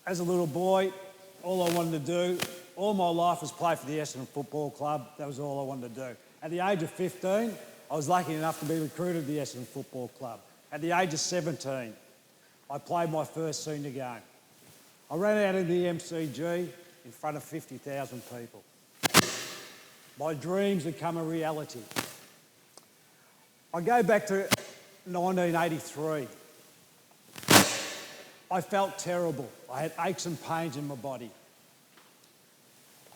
As a little boy, all I wanted to do, all my life was play for the Essendon Football Club. That was all I wanted to do. At the age of 15, I was lucky enough to be recruited to the Essendon Football Club. At the age of 17, I played my first senior game. I ran out of the MCG in front of 50,000 people. My dreams had become a reality. I go back to 1983. I felt terrible. I had aches and pains in my body.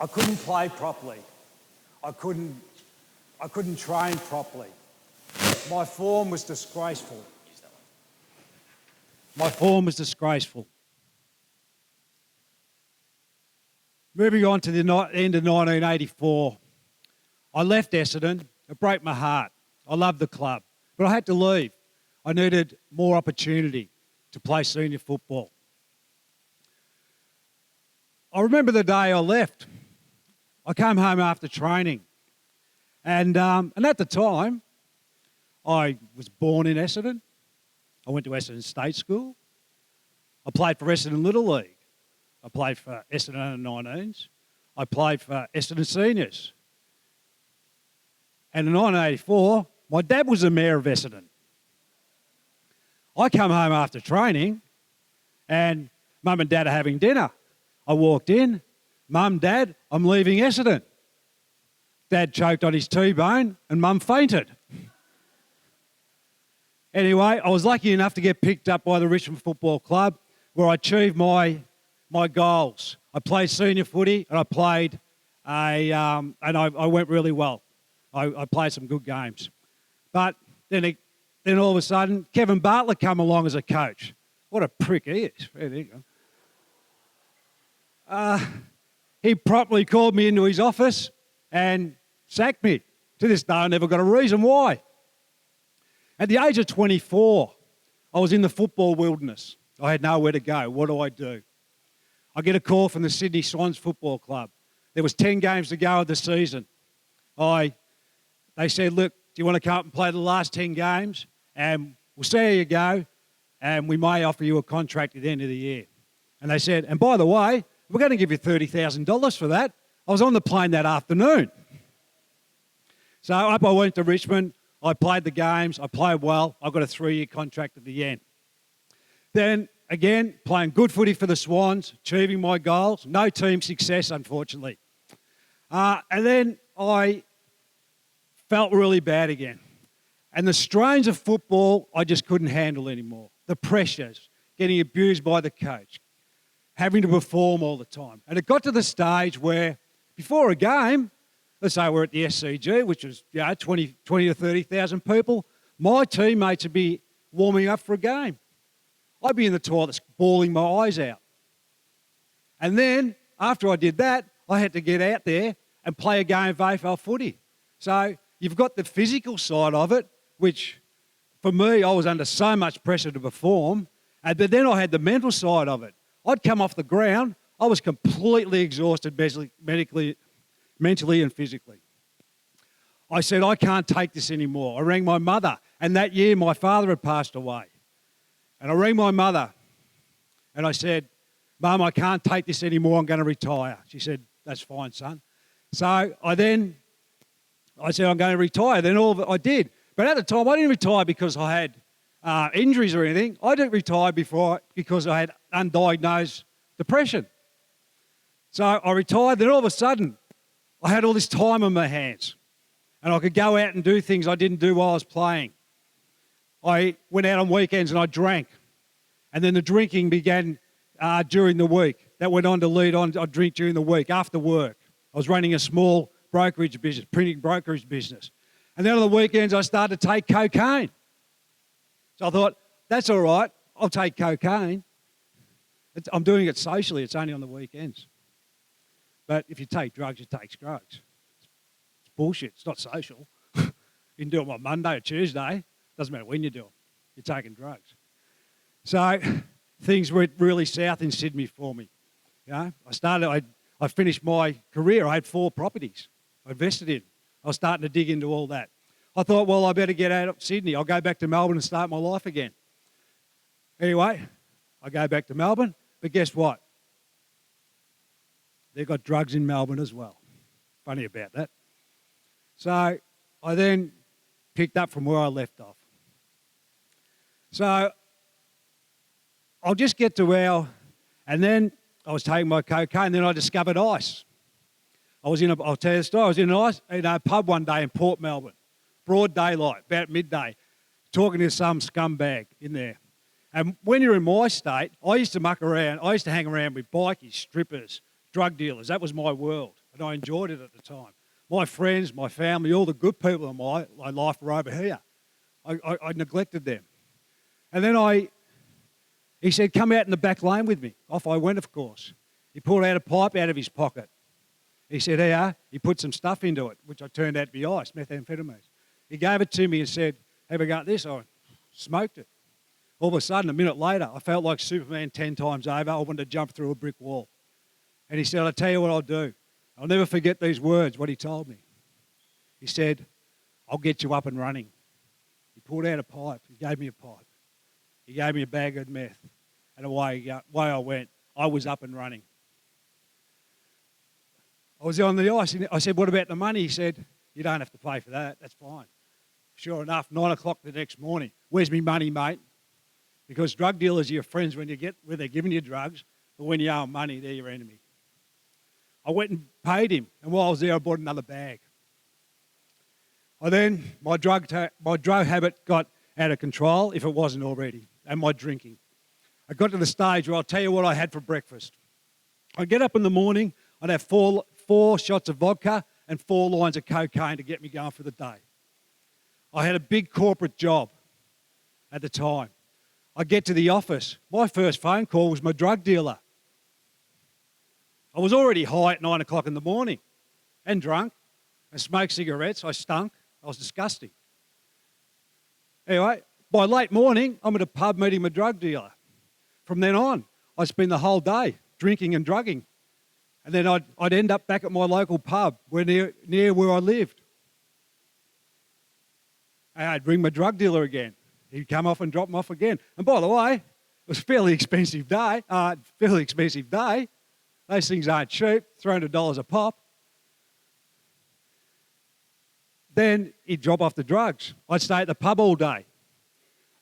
I couldn't play properly. I couldn't train properly. My form was disgraceful. My form was disgraceful. Moving on to the end of 1984, I left Essendon. It broke my heart. I loved the club, but I had to leave. I needed more opportunity to play senior football. I remember the day I left. I came home after training, and at the time, I was born in Essendon. I went to Essendon State School. I played for Essendon Little League. I played for Essendon Under-19s. I played for Essendon Seniors. And in 1984, my dad was the mayor of Essendon. I come home after training and Mum and Dad are having dinner. I walked in, Mum, Dad, I'm leaving Essendon. Dad choked on his T-bone and Mum fainted. Anyway, I was lucky enough to get picked up by the Richmond Football Club where I achieved my goals. I played senior footy and I played I went really well. I played some good games. But then all of a sudden, Kevin Bartlett came along as a coach. What a prick he is. There you go. He promptly called me into his office and sacked me. To this day, I never got a reason why. At the age of 24, I was in the football wilderness. I had nowhere to go. What do? I get a call from the Sydney Swans Football Club. There was 10 games to go of the season. They said, look, do you want to come up and play the last 10 games? And we'll see how you go, and we may offer you a contract at the end of the year. And they said, and by the way, we're going to give you $30,000 for that. I was on the plane that afternoon. So up I went to Richmond. I played the games. I played well. I got a 3-year contract at the end. Then, again, playing good footy for the Swans, achieving my goals. No team success, unfortunately. And then I felt really bad again. And the strains of football, I just couldn't handle anymore. The pressures, getting abused by the coach, having to perform all the time. And it got to the stage where before a game, let's say we're at the SCG, which was 20 to 30,000 people, my teammates would be warming up for a game. I'd be in the toilets bawling my eyes out. And then, after I did that, I had to get out there and play a game of AFL footy. So you've got the physical side of it, which for me, I was under so much pressure to perform. But then I had the mental side of it. I'd come off the ground, I was completely exhausted mentally and physically. I said, I can't take this anymore. I rang my mother, and that year my father had passed away. And I rang my mother, and I said, Mum, I can't take this anymore, I'm going to retire. She said, that's fine, son. So I said, I'm going to retire. Then I did. But at the time, I didn't retire because I had injuries or anything. I didn't retire because I had undiagnosed depression. So I retired. Then all of a sudden, I had all this time on my hands. And I could go out and do things I didn't do while I was playing. I went out on weekends and I drank. And then the drinking began during the week. That went on to lead on. I'd drink during the week, after work. I was running a small brokerage business, printing brokerage business. And then on the weekends, I started to take cocaine. So I thought, that's all right, I'll take cocaine. I'm doing it socially, it's only on the weekends. But if you take drugs, you take drugs. It's bullshit, it's not social. You can do it on Monday or Tuesday, doesn't matter when you do it, you're taking drugs. So things went really south in Sydney for me. You know, I finished my career, I had 4 properties I invested in. I was starting to dig into all that. I thought, well, I better get out of Sydney. I'll go back to Melbourne and start my life again. Anyway, I go back to Melbourne, but guess what? they've got drugs in Melbourne as well. Funny about that. So I then picked up from where I left off. So I'll just get to and then I was taking my cocaine, then I discovered ice. I'll tell you the story, I was in a pub one day in Port Melbourne, broad daylight, about midday, talking to some scumbag in there. And when you're in my state, I used to muck around, I used to hang around with bikies, strippers, drug dealers. That was my world, and I enjoyed it at the time. My friends, my family, all the good people in my life were over here. I neglected them. And then he said, come out in the back lane with me. Off I went, of course. He pulled out a pipe out of his pocket. He said, here, he put some stuff into it, which I turned out to be ice, methamphetamine. He gave it to me and said, have a go at this? I smoked it. All of a sudden, a minute later, I felt like Superman 10 times over. I wanted to jump through a brick wall. And he said, I'll tell you what I'll do. I'll never forget these words, what he told me. He said, I'll get you up and running. He pulled out a pipe. He gave me a pipe. He gave me a bag of meth. And away I went. I was up and running. I was on the ice. And I said, what about the money? He said, you don't have to pay for that. That's fine. Sure enough, 9 o'clock the next morning. Where's me money, mate? Because drug dealers are your friends when they're giving you drugs, but when you owe them money, they're your enemy. I went and paid him, and while I was there, I bought another bag. My drug habit got out of control, if it wasn't already, and my drinking. I got to the stage where I'll tell you what I had for breakfast. I'd get up in the morning, I'd have four shots of vodka and 4 lines of cocaine to get me going for the day. I had a big corporate job at the time. I get to the office. My first phone call was my drug dealer. I was already high at 9 o'clock in the morning and drunk and smoked cigarettes. I stunk. I was disgusting. Anyway, by late morning, I'm at a pub meeting my drug dealer. From then on, I'd spend the whole day drinking and drugging. And then I'd end up back at my local pub near where I lived. And I'd ring my drug dealer again. He'd come off and drop them off again. And by the way, it was a fairly expensive day. Those things aren't cheap, $300 a pop. Then he'd drop off the drugs. I'd stay at the pub all day.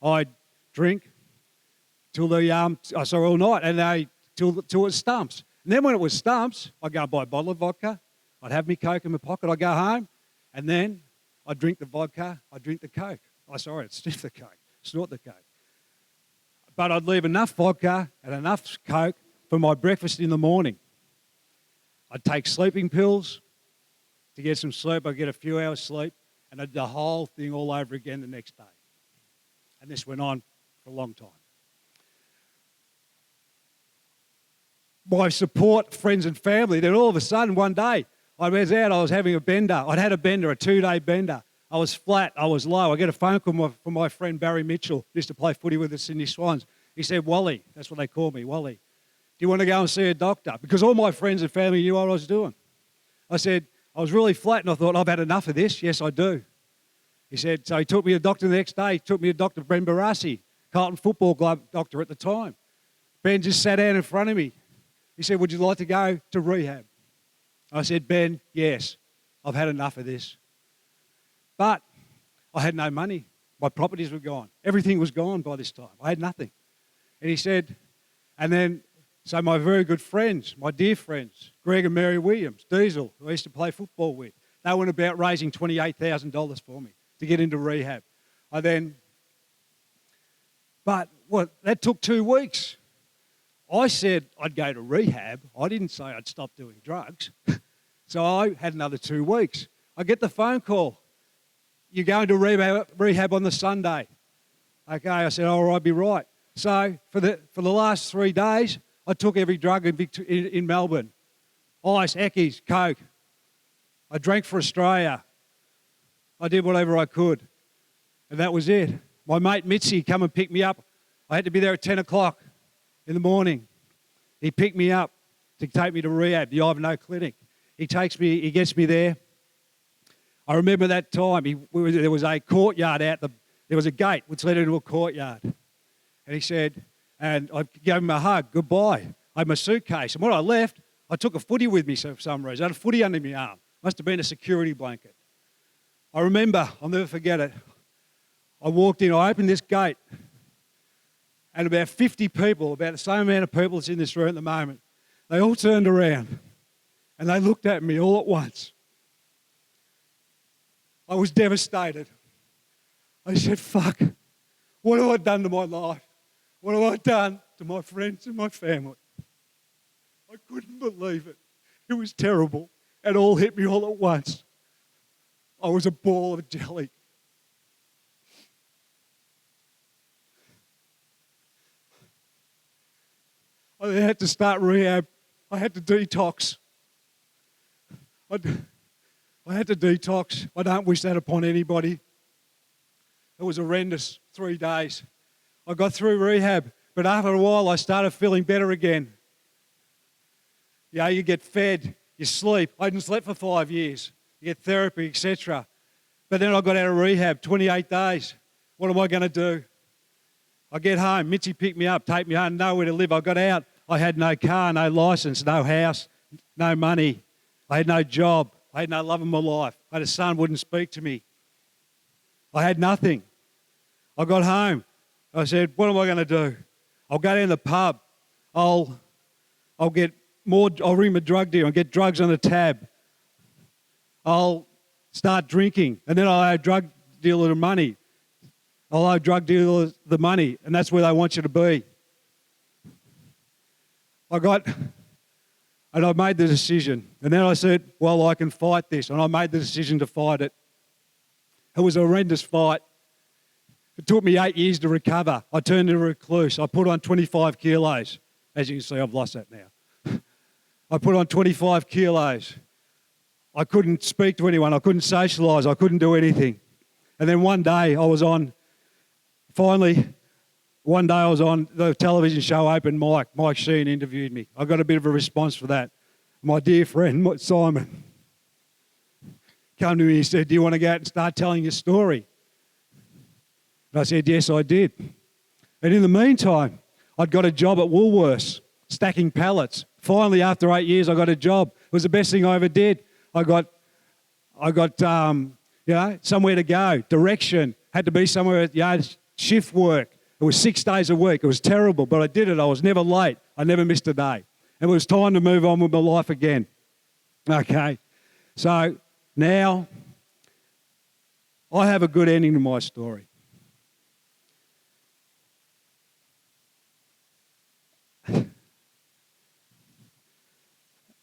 I'd drink till all night, and till it was stumps. And then when it was stumps, I'd go and buy a bottle of vodka. I'd have my Coke in my pocket. I'd go home, and then I'd drink the vodka. I'd drink the Coke. I'd sniff the Coke, snort the Coke. But I'd leave enough vodka and enough Coke for my breakfast in the morning. I'd take sleeping pills to get some sleep. I'd get a few hours sleep, and I'd do the whole thing all over again the next day. And this went on for a long time. My support, friends and family, then all of a sudden one day I was having a bender. I'd had a 2-day bender. I was flat, I was low. I get a phone call from my friend Barry Mitchell, who used to play footy with the Sydney Swans. He said, Wally, that's what they call me, Wally, do you want to go and see a doctor? Because all my friends and family knew what I was doing. I said, I was really flat and I thought, I've had enough of this. Yes, I do. He said, so he took me to a doctor the next day. He took me to Dr. Ben Barassi, Carlton Football Club doctor at the time. Ben just sat down in front of me. He said, would you like to go to rehab? I said, Ben, yes, I've had enough of this. But I had no money. My properties were gone. Everything was gone by this time. I had nothing. And he said, so my very good friends, my dear friends, Greg and Mary Williams, Diesel, who I used to play football with, they went about raising $28,000 for me to get into rehab. That took 2 weeks. I said I'd go to rehab. I didn't say I'd stop doing drugs. So I had another 2 weeks. I get the phone call. You're going to rehab on the Sunday. Okay, I said, all right, I'll be right. So for the last 3 days, I took every drug in Melbourne. Ice, Eckies, Coke. I drank for Australia. I did whatever I could. And that was it. My mate Mitzi come and pick me up. I had to be there at 10 o'clock in the morning. He picked me up to take me to rehab, the Ivanhoe Clinic. He gets me there. I remember that time, there was a courtyard there was a gate which led into a courtyard. And he said, and I gave him a hug, goodbye. I had my suitcase. And when I left, I took a footy with me for some reason. I had a footy under my arm. Must have been a security blanket. I remember, I'll never forget it. I walked in, I opened this gate, and about 50 people, about the same amount of people that's in this room at the moment, they all turned around and they looked at me all at once. I was devastated. I said, fuck, what have I done to my life? What have I done to my friends and my family? I couldn't believe it. It was terrible. It all hit me all at once. I was a ball of jelly. I had to start rehab. I had to detox. I had to detox. I don't wish that upon anybody. It was horrendous, 3 days. I got through rehab, but after a while I started feeling better again. Yeah, you get fed, you sleep. I hadn't slept for 5 years. You get therapy, etc. But then I got out of rehab, 28 days. What am I going to do? I get home, Mitzi picked me up, take me home, nowhere to live. I got out, I had no car, no licence, no house, no money. I had no job. I had no love in my life. I had a son who wouldn't speak to me. I had nothing. I got home. I said, what am I going to do? I'll go down the pub. I'll ring my drug dealer and get drugs on the tab. I'll start drinking, and then I'll owe drug dealer the money. I'll owe drug dealers the money, and that's where they want you to be. And I made the decision. And then I said, well, I can fight this. And I made the decision to fight it. It was a horrendous fight. It took me 8 years to recover. I turned into a recluse. I put on 25 kilos. As you can see, I've lost that now. I put on 25 kilos. I couldn't speak to anyone. I couldn't socialise. I couldn't do anything. And then one day I was on the television show Open Mic. Mike Sheen interviewed me. I got a bit of a response for that. My dear friend, Simon, came to me and said, do you want to go out and start telling your story? And I said, yes, I did. And in the meantime, I'd got a job at Woolworths, stacking pallets. Finally, after 8 years, I got a job. It was the best thing I ever did. I got somewhere to go, direction, had to be somewhere, shift work. It was 6 days a week. It was terrible, but I did it. I was never late. I never missed a day. It was time to move on with my life again. Okay, so now I have a good ending to my story.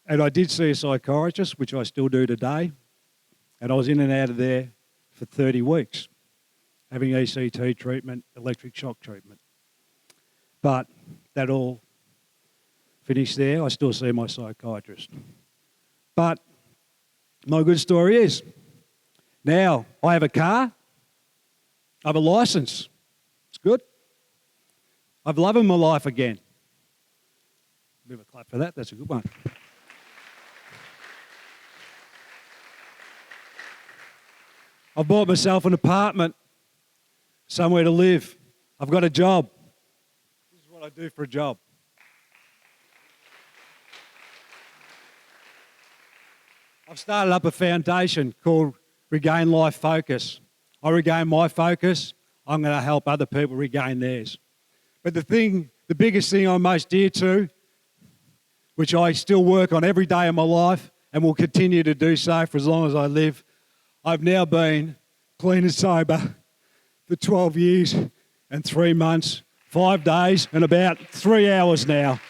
And I did see a psychiatrist, which I still do today, and I was in and out of there for 30 weeks, having ECT treatment, electric shock treatment. But that all finished there. I still see my psychiatrist. But my good story is, now I have a car, I have a licence. It's good. I've loved my life again. A bit of a clap for that. That's a good one. I bought myself an apartment, somewhere to live. I've got a job. This is what I do for a job. I've started up a foundation called Regain Life Focus. I regain my focus. I'm going to help other people regain theirs. But the biggest thing I'm most dear to, which I still work on every day of my life and will continue to do so for as long as I live, I've now been clean and sober for 12 years and 3 months, 5 days and about 3 hours now.